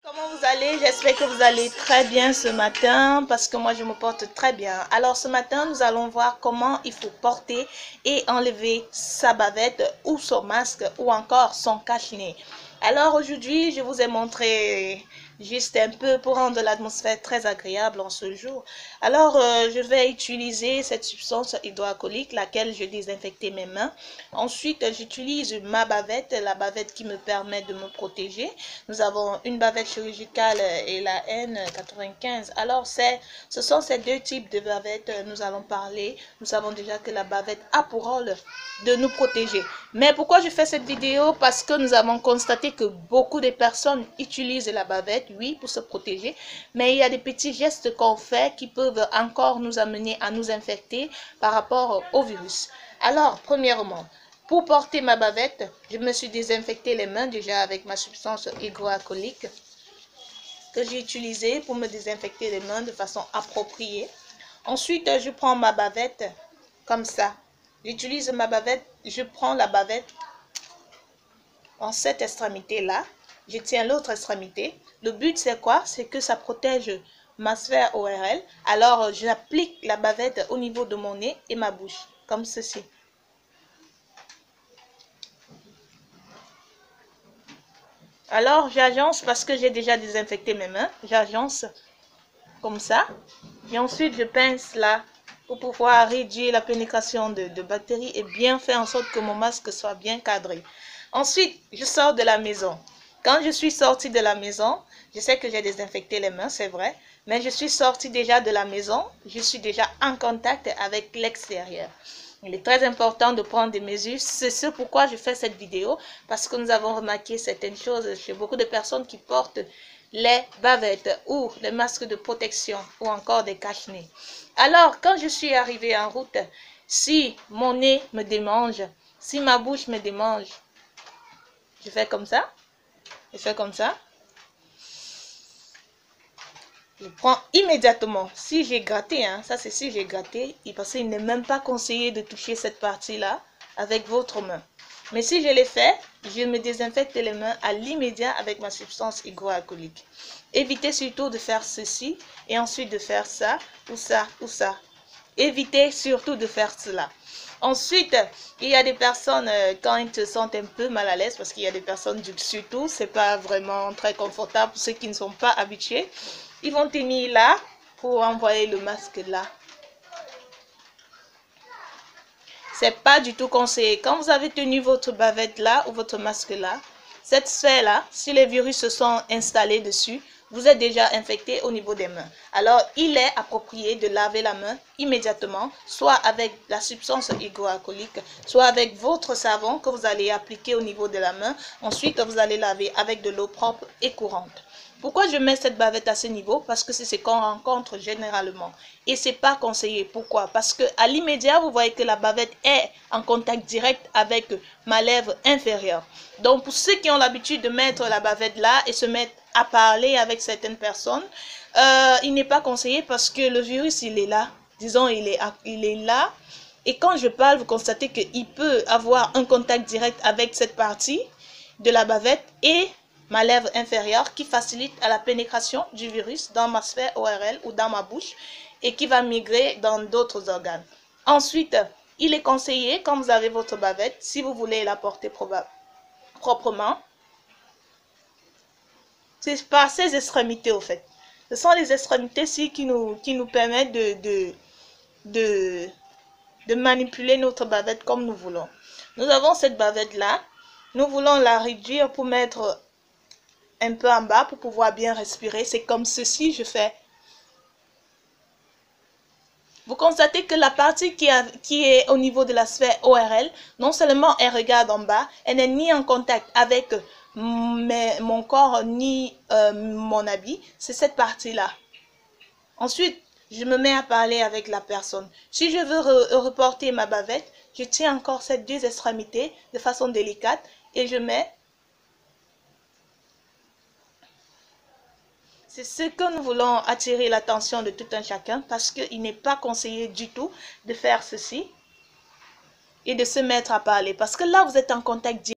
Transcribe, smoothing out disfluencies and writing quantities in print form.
Comment vous allez? J'espère que vous allez très bien ce matin parce que moi je me porte très bien. Alors ce matin nous allons voir comment il faut porter et enlever sa bavette ou son masque ou encore son cache-nez. Alors aujourd'hui je vous ai montré juste un peu pour rendre l'atmosphère très agréable en ce jour. Alors je vais utiliser cette substance hydroalcoolique laquelle je désinfecte mes mains. Ensuite j'utilise ma bavette, la bavette qui me permet de me protéger. Nous avons une bavette chirurgicale et la N95. Alors ce sont ces deux types de bavettes nous allons parler. Nous savons déjà que la bavette a pour rôle de nous protéger. Mais pourquoi je fais cette vidéo? Parce que nous avons constaté que beaucoup de personnes utilisent la bavette, oui, pour se protéger. Mais il y a des petits gestes qu'on fait qui peuvent encore nous amener à nous infecter par rapport au virus. Alors, premièrement, pour porter ma bavette, je me suis désinfecté les mains déjà avec ma substance hydroalcoolique que j'ai utilisée pour me désinfecter les mains de façon appropriée. Ensuite, je prends ma bavette comme ça. J'utilise ma bavette, je prends la bavette en cette extrémité-là. Je tiens l'autre extrémité. Le but, c'est quoi? C'est que ça protège ma sphère ORL. Alors, j'applique la bavette au niveau de mon nez et ma bouche, comme ceci. Alors, j'agence parce que j'ai déjà désinfecté mes mains. J'agence comme ça. Et ensuite, je pince là pour pouvoir réduire la pénétration de bactéries et bien faire en sorte que mon masque soit bien cadré. Ensuite, je sors de la maison. Quand je suis sortie de la maison, je sais que j'ai désinfecté les mains, c'est vrai. Mais je suis sortie déjà de la maison. Je suis déjà en contact avec l'extérieur. Il est très important de prendre des mesures. C'est ce pourquoi je fais cette vidéo. Parce que nous avons remarqué certaines choses chez beaucoup de personnes qui portent les bavettes ou les masques de protection ou encore des cache-nez. Alors, quand je suis arrivée en route, si mon nez me démange, si ma bouche me démange, je fais comme ça. Je fais comme ça. Je prends immédiatement. Si j'ai gratté, ça c'est si j'ai gratté, parce qu'il n'est même pas conseillé de toucher cette partie-là avec votre main. Mais si je l'ai fait, je me désinfecte les mains à l'immédiat avec ma substance hydroalcoolique. Évitez surtout de faire ceci et ensuite de faire ça ou ça ou ça. Évitez surtout de faire cela. Ensuite, il y a des personnes, quand ils se sentent un peu mal à l'aise, parce qu'il y a des personnes, surtout, c'est pas vraiment très confortable pour ceux qui ne sont pas habitués. Ils vont tenir là pour envoyer le masque là. C'est pas du tout conseillé. Quand vous avez tenu votre bavette là ou votre masque là, cette sphère là, si les virus se sont installés dessus, vous êtes déjà infecté au niveau des mains. Alors, il est approprié de laver la main immédiatement, soit avec la substance hydroalcoolique, soit avec votre savon que vous allez appliquer au niveau de la main. Ensuite, vous allez laver avec de l'eau propre et courante. Pourquoi je mets cette bavette à ce niveau? Parce que c'est ce qu'on rencontre généralement. Et ce n'est pas conseillé. Pourquoi? Parce qu'à l'immédiat, vous voyez que la bavette est en contact direct avec ma lèvre inférieure. Donc, pour ceux qui ont l'habitude de mettre la bavette là et se mettre à parler avec certaines personnes, il n'est pas conseillé parce que le virus, il est là. Disons, il est là. Et quand je parle, vous constatez qu'il peut avoir un contact direct avec cette partie de la bavette et ma lèvre inférieure qui facilite à la pénétration du virus dans ma sphère ORL ou dans ma bouche et qui va migrer dans d'autres organes. Ensuite, il est conseillé, quand vous avez votre bavette, si vous voulez la porter proprement, c'est par ces extrémités au fait. Ce sont les extrémités-ci qui nous permettent de manipuler notre bavette comme nous voulons. Nous avons cette bavette-là. Nous voulons la réduire pour mettre un peu en bas pour pouvoir bien respirer. C'est comme ceci, je fais. Vous constatez que la partie qui est au niveau de la sphère ORL, non seulement elle regarde en bas, elle n'est ni en contact avec mon corps ni mon habit, c'est cette partie-là. Ensuite, je me mets à parler avec la personne. Si je veux reporter ma bavette, je tiens encore ces deux extrémités de façon délicate et je mets. C'est ce que nous voulons attirer l'attention de tout un chacun parce qu'il n'est pas conseillé du tout de faire ceci et de se mettre à parler. Parce que là, vous êtes en contact direct.